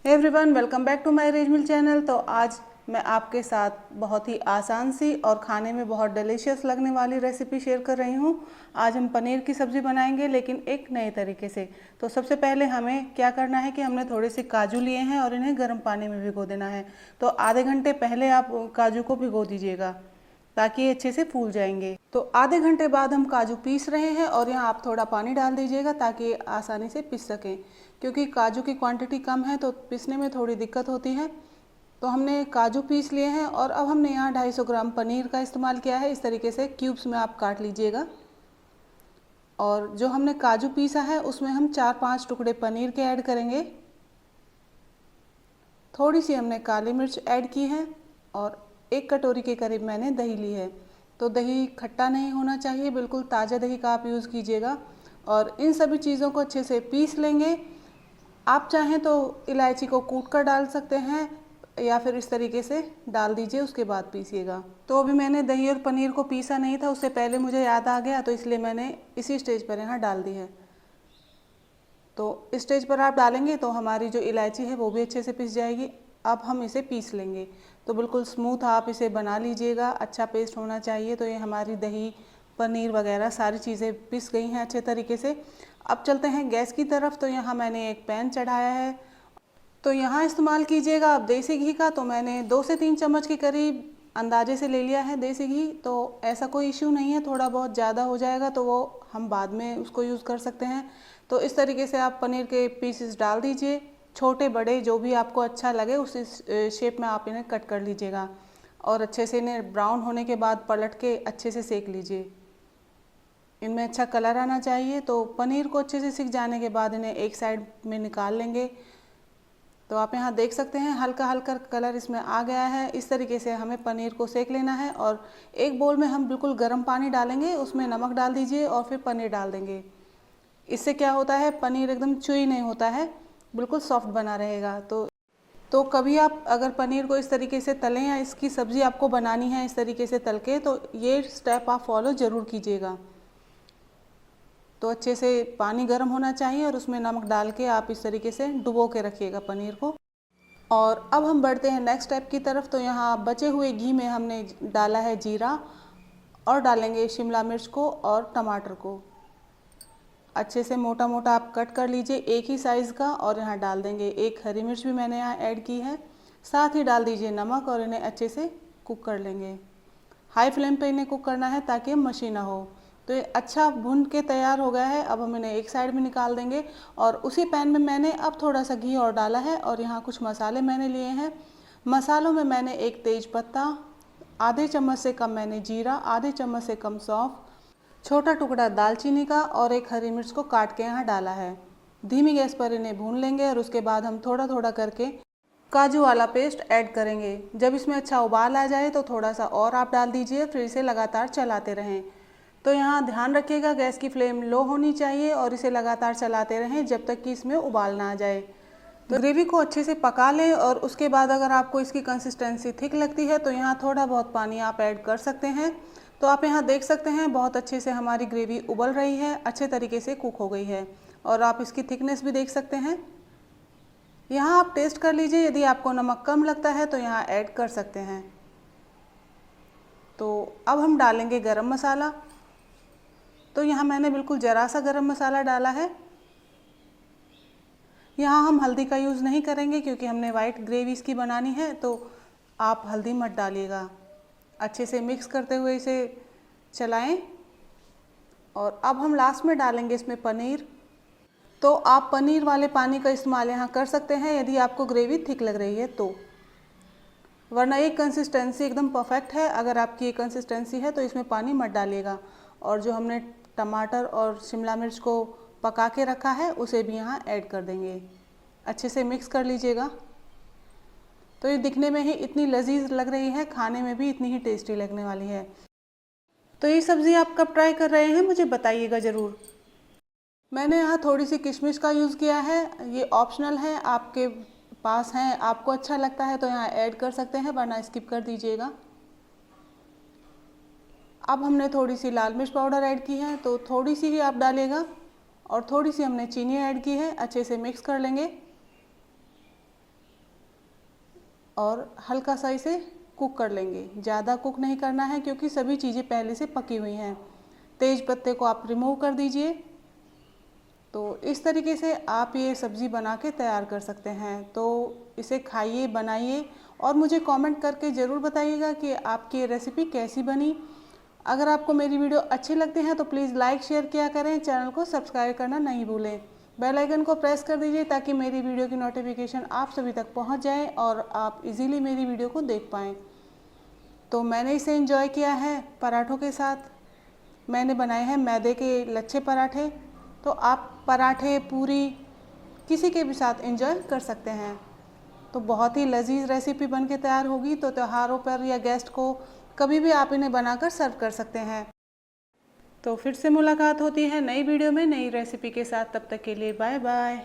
Hey everyone, welcome back to my रेजमिल channel. तो आज मैं आपके साथ बहुत ही आसान सी और खाने में बहुत डिलीशियस लगने वाली रेसिपी शेयर कर रही हूँ। आज हम पनीर की सब्ज़ी बनाएंगे, लेकिन एक नए तरीके से। तो सबसे पहले हमें क्या करना है कि हमने थोड़े से काजू लिए हैं और इन्हें गर्म पानी में भिगो देना है। तो आधे घंटे पहले आप काजू को भिगो दीजिएगा ताकि ये अच्छे से फूल जाएंगे। तो आधे घंटे बाद हम काजू पीस रहे हैं और यहाँ आप थोड़ा पानी डाल दीजिएगा ताकि आसानी से पीस सकें, क्योंकि काजू की क्वांटिटी कम है तो पीसने में थोड़ी दिक्कत होती है। तो हमने काजू पीस लिए हैं और अब हमने यहाँ 250 ग्राम पनीर का इस्तेमाल किया है। इस तरीके से क्यूब्स में आप काट लीजिएगा। और जो हमने काजू पीसा है उसमें हम 4-5 टुकड़े पनीर के ऐड करेंगे। थोड़ी सी हमने काली मिर्च ऐड की है और 1 कटोरी के करीब मैंने दही ली है। तो दही खट्टा नहीं होना चाहिए, बिल्कुल ताज़ा दही का आप यूज़ कीजिएगा। और इन सभी चीज़ों को अच्छे से पीस लेंगे। आप चाहें तो इलायची को कूट कर डाल सकते हैं या फिर इस तरीके से डाल दीजिए, उसके बाद पीसिएगा। तो अभी मैंने दही और पनीर को पीसा नहीं था, उससे पहले मुझे याद आ गया, तो इसलिए मैंने इसी स्टेज पर यहाँ डाल दी है। तो इस स्टेज पर आप डालेंगे तो हमारी जो इलायची है वो भी अच्छे से पिस जाएगी। अब हम इसे पीस लेंगे। तो बिल्कुल स्मूथ आप इसे बना लीजिएगा, अच्छा पेस्ट होना चाहिए। तो ये हमारी दही, पनीर वगैरह सारी चीज़ें पिस गई हैं अच्छे तरीके से। अब चलते हैं गैस की तरफ। तो यहाँ मैंने एक पैन चढ़ाया है। तो यहाँ इस्तेमाल कीजिएगा आप देसी घी का। तो मैंने 2 से 3 चम्मच के करीब अंदाजे से ले लिया है देसी घी। तो ऐसा कोई इश्यू नहीं है, थोड़ा बहुत ज़्यादा हो जाएगा तो वो हम बाद में उसको यूज़ कर सकते हैं। तो इस तरीके से आप पनीर के पीसेस डाल दीजिए, छोटे बड़े जो भी आपको अच्छा लगे उस शेप में आप इन्हें कट कर लीजिएगा। और अच्छे से इन्हें ब्राउन होने के बाद पलट के अच्छे से सेक लीजिए। इनमें अच्छा कलर आना चाहिए। तो पनीर को अच्छे से सिक जाने के बाद इन्हें एक साइड में निकाल लेंगे। तो आप यहाँ देख सकते हैं हल्का हल्का कलर इसमें आ गया है। इस तरीके से हमें पनीर को सेक लेना है। और एक बोल में हम बिल्कुल गर्म पानी डालेंगे, उसमें नमक डाल दीजिए और फिर पनीर डाल देंगे। इससे क्या होता है, पनीर एकदम चुई नहीं होता है, बिल्कुल सॉफ्ट बना रहेगा। तो कभी आप अगर पनीर को इस तरीके से तलें या इसकी सब्ज़ी आपको बनानी है इस तरीके से तल के, तो ये स्टेप आप फॉलो ज़रूर कीजिएगा। तो अच्छे से पानी गर्म होना चाहिए और उसमें नमक डाल के आप इस तरीके से डुबो के रखिएगा पनीर को। और अब हम बढ़ते हैं नेक्स्ट स्टेप की तरफ। तो यहाँ बचे हुए घी में हमने डाला है जीरा और डालेंगे शिमला मिर्च को और टमाटर को। अच्छे से मोटा मोटा आप कट कर लीजिए एक ही साइज़ का, और यहाँ डाल देंगे 1 हरी मिर्च भी मैंने यहाँ ऐड की है। साथ ही डाल दीजिए नमक और इन्हें अच्छे से कुक कर लेंगे। हाई फ्लेम पे इन्हें कुक करना है ताकि मशी ना हो। तो ये अच्छा भुन के तैयार हो गया है। अब हम इन्हें एक साइड में निकाल देंगे। और उसी पैन में मैंने अब थोड़ा सा घी और डाला है और यहाँ कुछ मसाले मैंने लिए हैं। मसालों में मैंने 1 तेज पत्ता, आधे चम्मच से कम मैंने जीरा, आधे चम्मच से कम सौंफ, छोटा टुकड़ा दालचीनी का और 1 हरी मिर्च को काट के यहाँ डाला है। धीमी गैस पर इन्हें भून लेंगे और उसके बाद हम थोड़ा थोड़ा करके काजू वाला पेस्ट ऐड करेंगे। जब इसमें अच्छा उबाल आ जाए तो थोड़ा सा और आप डाल दीजिए, फिर इसे लगातार चलाते रहें। तो यहाँ ध्यान रखिएगा गैस की फ्लेम लो होनी चाहिए और इसे लगातार चलाते रहें जब तक कि इसमें उबाल ना आ जाए। तो ग्रेवी को अच्छे से पका लें और उसके बाद अगर आपको इसकी कंसिस्टेंसी थिक लगती है तो यहाँ थोड़ा बहुत पानी आप ऐड कर सकते हैं। तो आप यहाँ देख सकते हैं बहुत अच्छे से हमारी ग्रेवी उबल रही है, अच्छे तरीके से कुक हो गई है। और आप इसकी थिकनेस भी देख सकते हैं। यहाँ आप टेस्ट कर लीजिए, यदि आपको नमक कम लगता है तो यहाँ ऐड कर सकते हैं। तो अब हम डालेंगे गरम मसाला। तो यहाँ मैंने बिल्कुल ज़रा सा गरम मसाला डाला है। यहाँ हम हल्दी का यूज़ नहीं करेंगे क्योंकि हमने वाइट ग्रेवी इसकी बनानी है, तो आप हल्दी मत डालिएगा। अच्छे से मिक्स करते हुए इसे चलाएं। और अब हम लास्ट में डालेंगे इसमें पनीर। तो आप पनीर वाले पानी का इस्तेमाल यहाँ कर सकते हैं यदि आपको ग्रेवी थिक लग रही है तो, वरना ये कंसिस्टेंसी एकदम परफेक्ट है। अगर आपकी ये कंसिस्टेंसी है तो इसमें पानी मत डालिएगा। और जो हमने टमाटर और शिमला मिर्च को पका के रखा है उसे भी यहाँ ऐड कर देंगे। अच्छे से मिक्स कर लीजिएगा। तो ये दिखने में ही इतनी लजीज लग रही है, खाने में भी इतनी ही टेस्टी लगने वाली है। तो ये सब्ज़ी आप कब ट्राई कर रहे हैं मुझे बताइएगा ज़रूर। मैंने यहाँ थोड़ी सी किशमिश का यूज़ किया है, ये ऑप्शनल है, आपके पास हैं, आपको अच्छा लगता है तो यहाँ ऐड कर सकते हैं, वरना स्किप कर दीजिएगा। अब हमने थोड़ी सी लाल मिर्च पाउडर ऐड की है, तो थोड़ी सी ही आप डालिएगा। और थोड़ी सी हमने चीनी ऐड की है, अच्छे से मिक्स कर लेंगे। और हल्का सा इसे कुक कर लेंगे। ज़्यादा कुक नहीं करना है क्योंकि सभी चीज़ें पहले से पकी हुई हैं। तेज पत्ते को आप रिमूव कर दीजिए। तो इस तरीके से आप ये सब्ज़ी बना के तैयार कर सकते हैं। तो इसे खाइए, बनाइए और मुझे कमेंट करके ज़रूर बताइएगा कि आपकी रेसिपी कैसी बनी। अगर आपको मेरी वीडियो अच्छी लगती है तो प्लीज़ लाइक शेयर किया करें, चैनल को सब्सक्राइब करना नहीं भूलें। बेल आइकन को प्रेस कर दीजिए ताकि मेरी वीडियो की नोटिफिकेशन आप सभी तक पहुंच जाए और आप इजीली मेरी वीडियो को देख पाएँ। तो मैंने इसे एंजॉय किया है पराठों के साथ। मैंने बनाए हैं मैदे के लच्छे पराठे। तो आप पराठे, पूरी किसी के भी साथ एंजॉय कर सकते हैं। तो बहुत ही लजीज रेसिपी बन के तैयार होगी। तो त्योहारों पर या गेस्ट को कभी भी आप इन्हें बनाकर सर्व कर सकते हैं। तो फिर से मुलाकात होती है नई वीडियो में नई रेसिपी के साथ। तब तक के लिए बाय बाय।